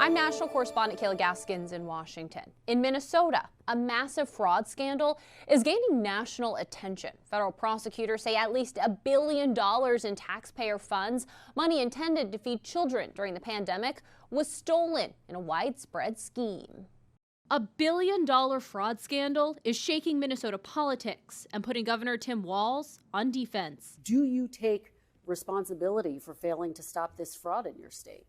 I'm national correspondent Kayla Gaskins in Washington. In Minnesota, a massive fraud scandal is gaining national attention. Federal prosecutors say at least $1 billion in taxpayer funds, money intended to feed children during the pandemic, was stolen in a widespread scheme. A $1 billion fraud scandal is shaking Minnesota politics and putting Governor Tim Walz on defense. Do you take responsibility for failing to stop this fraud in your state?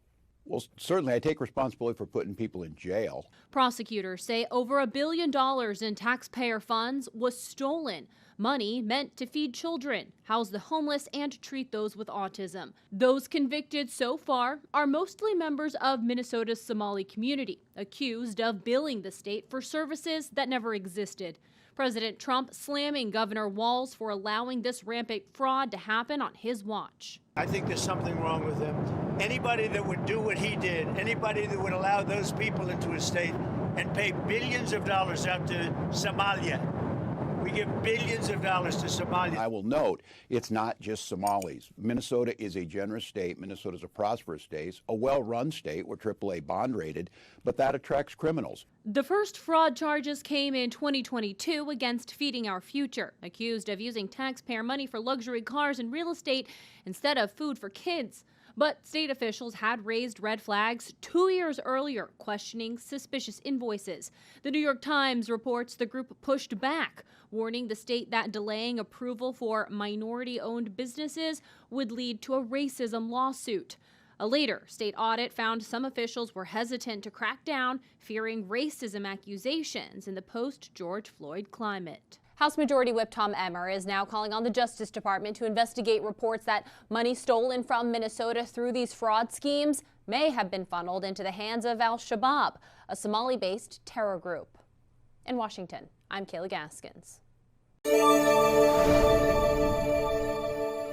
Well, certainly I take responsibility for putting people in jail. Prosecutors say over $1 billion in taxpayer funds was stolen. Money meant to feed children, house the homeless, and treat those with autism. Those convicted so far are mostly members of Minnesota's Somali community, accused of billing the state for services that never existed. President Trump slamming Governor Walz for allowing this rampant fraud to happen on his watch. I think there's something wrong with him. Anybody that would do what he did, anybody that would allow those people into his state and pay billions of dollars out to Somalia. We give billions of dollars to Somalia. I will note, it's not just Somalis. Minnesota is a generous state. Minnesota is a prosperous state, a well-run state. We're AAA bond rated, but that attracts criminals. The first fraud charges came in 2022 against Feeding Our Future, accused of using taxpayer money for luxury cars and real estate instead of food for kids. But state officials had raised red flags 2 years earlier, questioning suspicious invoices. The New York Times reports the group pushed back, warning the state that delaying approval for minority-owned businesses would lead to a racism lawsuit. A later state audit found some officials were hesitant to crack down, fearing racism accusations in the post-George Floyd climate. House Majority Whip Tom Emmer is now calling on the Justice Department to investigate reports that money stolen from Minnesota through these fraud schemes may have been funneled into the hands of Al-Shabaab, a Somali-based terror group. In Washington, I'm Kayla Gaskins.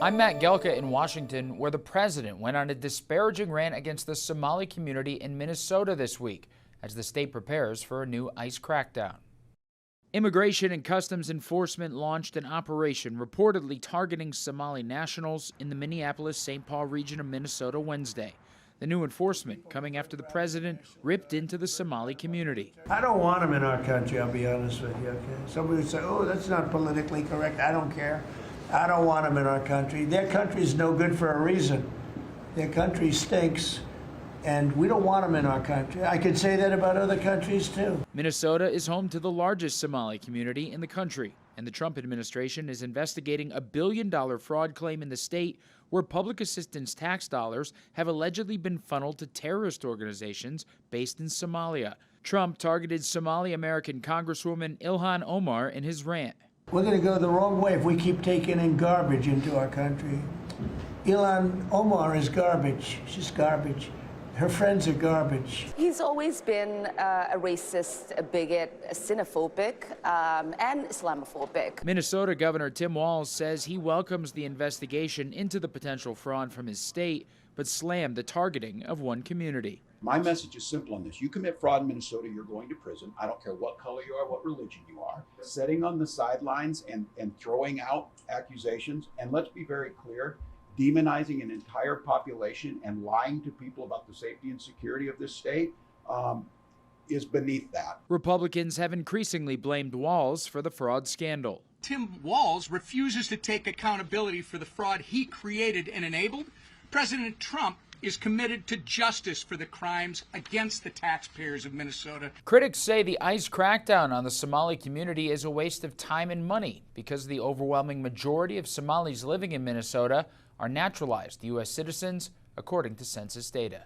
I'm Matt Gelka in Washington, where the president went on a disparaging rant against the Somali community in Minnesota this week as the state prepares for a new ICE crackdown. Immigration and Customs Enforcement launched an operation reportedly targeting Somali nationals in the Minneapolis-St. Paul region of Minnesota Wednesday. The new enforcement coming after the president ripped into the Somali community. I don't want them in our country, I'll be honest with you, okay? Somebody would say, oh, that's not politically correct. I don't care. I don't want them in our country. Their country's no good for a reason. Their country stinks. And we don't want them in our country. I could say that about other countries, too. Minnesota is home to the largest Somali community in the country, and the Trump administration is investigating a $1 billion fraud claim in the state where public assistance tax dollars have allegedly been funneled to terrorist organizations based in Somalia. Trump targeted Somali-American Congresswoman Ilhan Omar in his rant. We're going to go the wrong way if we keep taking in garbage into our country. Ilhan Omar is garbage. She's garbage. Her friends are garbage. He's always been a racist, a bigot, a xenophobic, and Islamophobic. Minnesota Governor Tim Walz says he welcomes the investigation into the potential fraud from his state, but slammed the targeting of one community. My message is simple on this. You commit fraud in Minnesota, you're going to prison. I don't care what color you are, what religion you are. Sitting on the sidelines and throwing out accusations, and let's be very clear, demonizing an entire population and lying to people about the safety and security of this state is beneath that. Republicans have increasingly blamed Walz for the fraud scandal. Tim Walz refuses to take accountability for the fraud he created and enabled. President Trump is committed to justice for the crimes against the taxpayers of Minnesota. Critics say the ICE crackdown on the Somali community is a waste of time and money because the overwhelming majority of Somalis living in Minnesota are naturalized U.S. citizens, according to census data.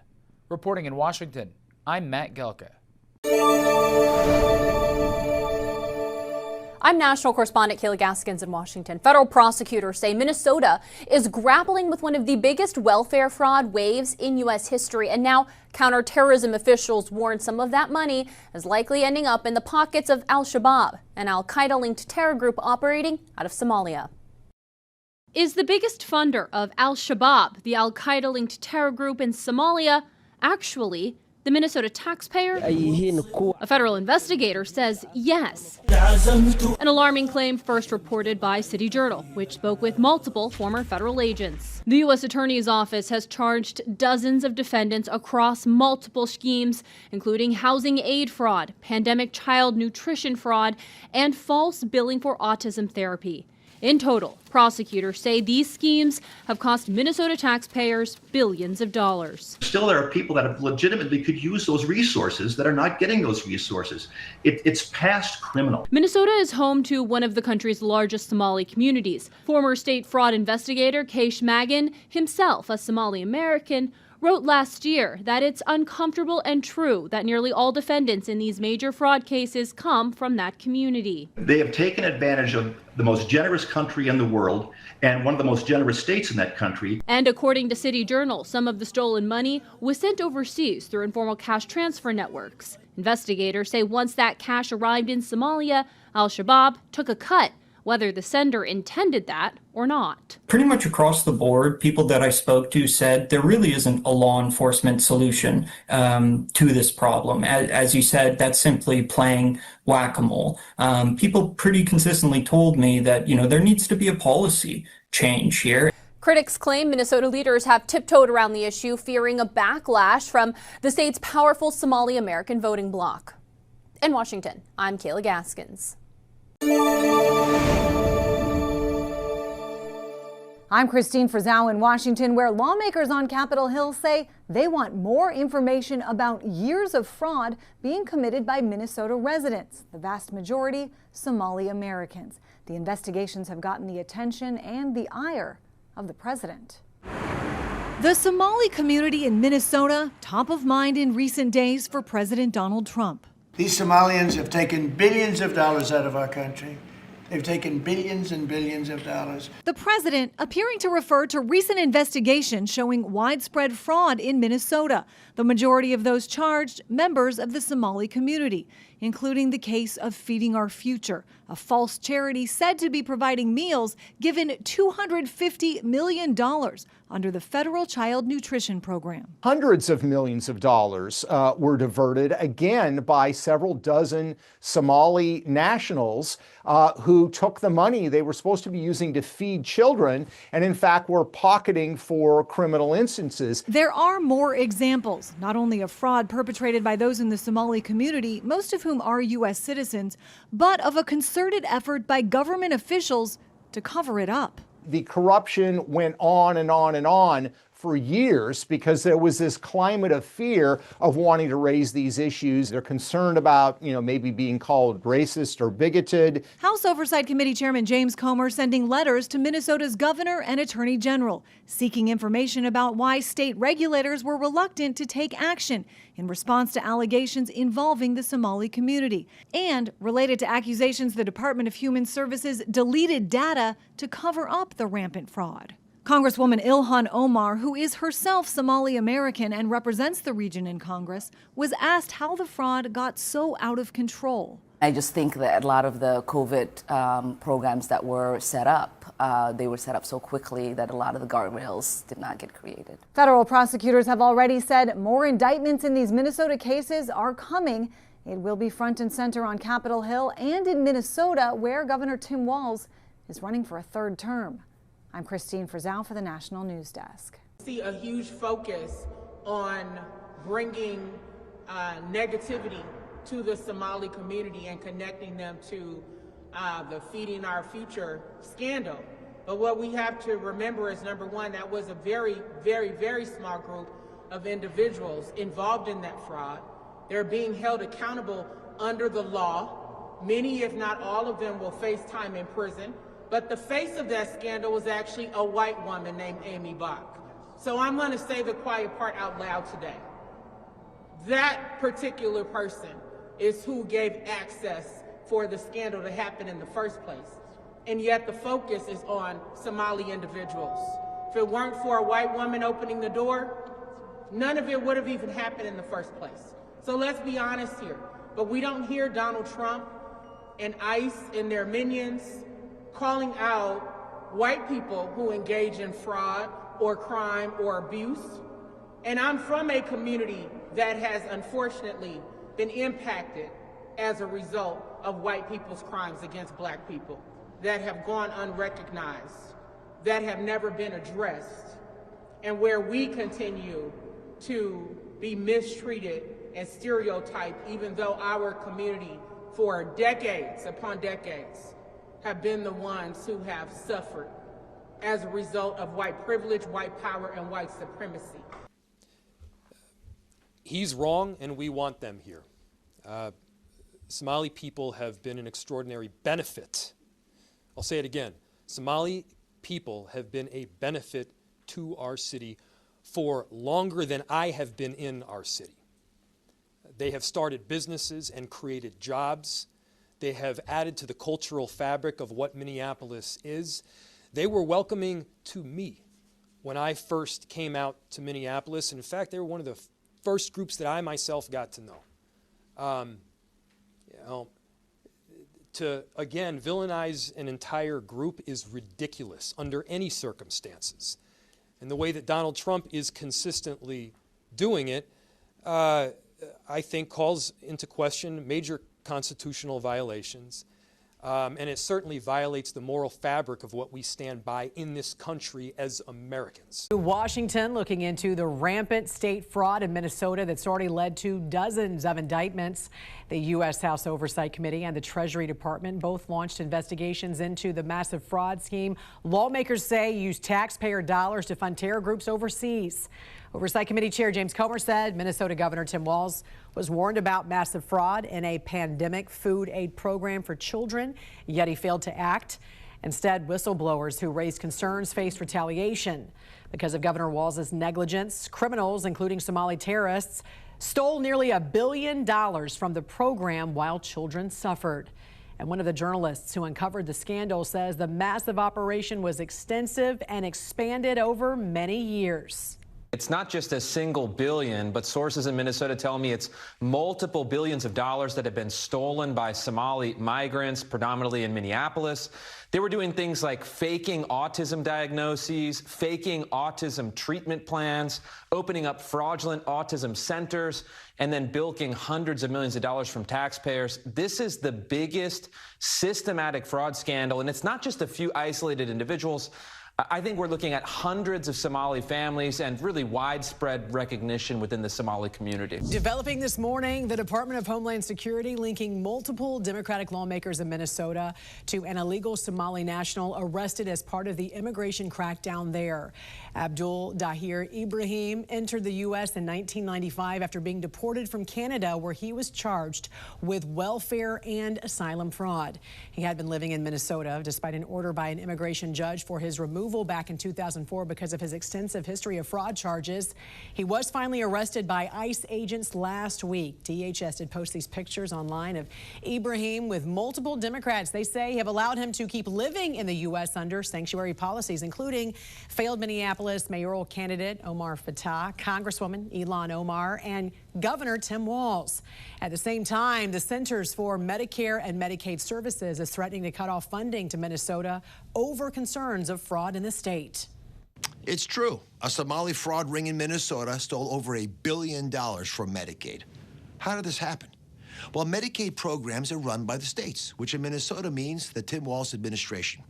Reporting in Washington, I'm Matt Gelka. I'm national correspondent Kayla Gaskins in Washington. Federal prosecutors say Minnesota is grappling with one of the biggest welfare fraud waves in U.S. history, and now counterterrorism officials warn some of that money is likely ending up in the pockets of Al-Shabaab, an al-Qaeda-linked terror group operating out of Somalia. Is the biggest funder of Al-Shabaab, the al-Qaeda-linked terror group in Somalia, actually the Minnesota taxpayer? A federal investigator says yes. An alarming claim first reported by City Journal, which spoke with multiple former federal agents. The U.S. Attorney's Office has charged dozens of defendants across multiple schemes, including housing aid fraud, pandemic child nutrition fraud, and false billing for autism therapy. In total, prosecutors say these schemes have cost Minnesota taxpayers billions of dollars. Still, there are people that have legitimately could use those resources that are not getting those resources. It's past criminal. Minnesota is home to one of the country's largest Somali communities. Former state fraud investigator Keish Magan, himself a Somali American, wrote last year that it's uncomfortable and true that nearly all defendants in these major fraud cases come from that community. They have taken advantage of the most generous country in the world and one of the most generous states in that country. And according to City Journal, some of the stolen money was sent overseas through informal cash transfer networks. Investigators say once that cash arrived in Somalia, al-Shabaab took a cut, whether the sender intended that or not. Pretty much across the board, people that I spoke to said there really isn't a law enforcement solution to this problem. As you said, that's simply playing whack-a-mole. People pretty consistently told me that, there needs to be a policy change here. Critics claim Minnesota leaders have tiptoed around the issue, fearing a backlash from the state's powerful Somali American voting bloc. In Washington, I'm Kayla Gaskins. I'm Christine Frizzau in Washington, where lawmakers on Capitol Hill say they want more information about years of fraud being committed by Minnesota residents, the vast majority Somali Americans. The investigations have gotten the attention and the ire of the president. The Somali community in Minnesota, top of mind in recent days for President Donald Trump. These Somalians have taken billions of dollars out of our country. They've taken billions and billions of dollars. The president appearing to refer to recent investigations showing widespread fraud in Minnesota. The majority of those charged, members of the Somali community, including the case of Feeding Our Future, a false charity said to be providing meals given $250 million under the federal child nutrition program. Hundreds of millions of dollars were diverted, again, by several dozen Somali nationals who took the money they were supposed to be using to feed children and, in fact, were pocketing for criminal instances. There are more examples, not only of fraud perpetrated by those in the Somali community, most of whom are U.S. citizens, but of a concerted effort by government officials to cover it up. The corruption went on and on and on for years because there was this climate of fear of wanting to raise these issues. They're concerned about, maybe being called racist or bigoted. House Oversight Committee Chairman James Comer sending letters to Minnesota's governor and attorney general, seeking information about why state regulators were reluctant to take action in response to allegations involving the Somali community, and related to accusations the Department of Human Services deleted data to cover up the rampant fraud. Congresswoman Ilhan Omar, who is herself Somali American and represents the region in Congress, was asked how the fraud got so out of control. I just think that a lot of the COVID programs that were set up, they were set up so quickly that a lot of the guardrails did not get created. Federal prosecutors have already said more indictments in these Minnesota cases are coming. It will be front and center on Capitol Hill and in Minnesota, where Governor Tim Walz is running for a third term. I'm Christine Frizzau for the National News Desk. See a huge focus on bringing negativity to the Somali community and connecting them to the Feeding Our Future scandal. But what we have to remember is, number one, that was a very, very, very small group of individuals involved in that fraud. They're being held accountable under the law. Many, if not all of them, will face time in prison. But the face of that scandal was actually a white woman named Amy Bach. So I'm going to say the quiet part out loud today. That particular person is who gave access for the scandal to happen in the first place. And yet the focus is on Somali individuals. If it weren't for a white woman opening the door, none of it would have even happened in the first place. So let's be honest here. But we don't hear Donald Trump and ICE and their minions calling out white people who engage in fraud or crime or abuse. And I'm from a community that has unfortunately been impacted as a result of white people's crimes against black people that have gone unrecognized, that have never been addressed, and where we continue to be mistreated and stereotyped, even though our community for decades upon decades have been the ones who have suffered as a result of white privilege, white power, and white supremacy. He's wrong, and we want them here. Somali people have been an extraordinary benefit. I'll say it again. Somali people have been a benefit to our city for longer than I have been in our city. They have started businesses and created jobs. They have added to the cultural fabric of what Minneapolis is. They were welcoming to me when I first came out to Minneapolis. In fact, they were one of the first groups that I myself got to know. To, again, villainize an entire group is ridiculous under any circumstances. And the way that Donald Trump is consistently doing it, I think calls into question major constitutional violations. And it certainly violates the moral fabric of what we stand by in this country as Americans. Washington looking into the rampant state fraud in Minnesota that's already led to dozens of indictments. The U.S. House Oversight Committee and the Treasury Department both launched investigations into the massive fraud scheme lawmakers say used taxpayer dollars to fund terror groups overseas. Oversight Committee Chair James Comer said Minnesota Governor Tim Walz was warned about massive fraud in a pandemic food aid program for children, yet he failed to act. Instead, whistleblowers who raised concerns faced retaliation. Because of Governor Walz's negligence, criminals, including Somali terrorists, stole nearly $1 billion from the program while children suffered. And one of the journalists who uncovered the scandal says the massive operation was extensive and expanded over many years. It's not just a single billion, but sources in Minnesota tell me it's multiple billions of dollars that have been stolen by Somali migrants, predominantly in Minneapolis. They were doing things like faking autism diagnoses, faking autism treatment plans, opening up fraudulent autism centers, and then bilking hundreds of millions of dollars from taxpayers. This is the biggest systematic fraud scandal, and it's not just a few isolated individuals. I think we're looking at hundreds of Somali families and really widespread recognition within the Somali community. Developing this morning, the Department of Homeland Security linking multiple Democratic lawmakers in Minnesota to an illegal Somali national arrested as part of the immigration crackdown there. Abdul Dahir Ibrahim entered the U.S. in 1995 after being deported from Canada, where he was charged with welfare and asylum fraud. He had been living in Minnesota despite an order by an immigration judge for his removal back in 2004 because of his extensive history of fraud charges. He was finally arrested by ICE agents last week. DHS did post these pictures online of Ibrahim with multiple Democrats they say have allowed him to keep living in the U.S. under sanctuary policies, including failed Minneapolis mayoral candidate Omar Fattah, Congresswoman Ilhan Omar, and Governor Tim Walz. At the same time, the Centers for Medicare and Medicaid Services is threatening to cut off funding to Minnesota over concerns of fraud in the state. It's true. A Somali fraud ring in Minnesota stole over $1 billion from Medicaid. How did this happen? Well, Medicaid programs are run by the states, which in Minnesota means the Tim Walz administration.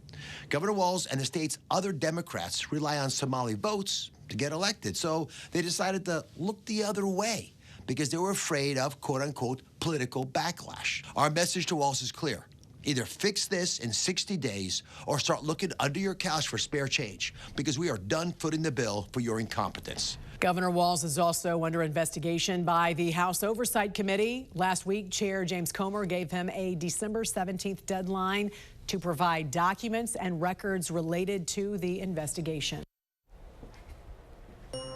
Governor Walz and the state's other Democrats rely on Somali votes to get elected, so they decided to look the other way because they were afraid of, quote-unquote, political backlash. Our message to Walz is clear. Either fix this in 60 days or start looking under your couch for spare change, because we are done footing the bill for your incompetence. Governor Walz is also under investigation by the House Oversight Committee. Last week, Chair James Comer gave him a December 17th deadline to provide documents and records related to the investigation.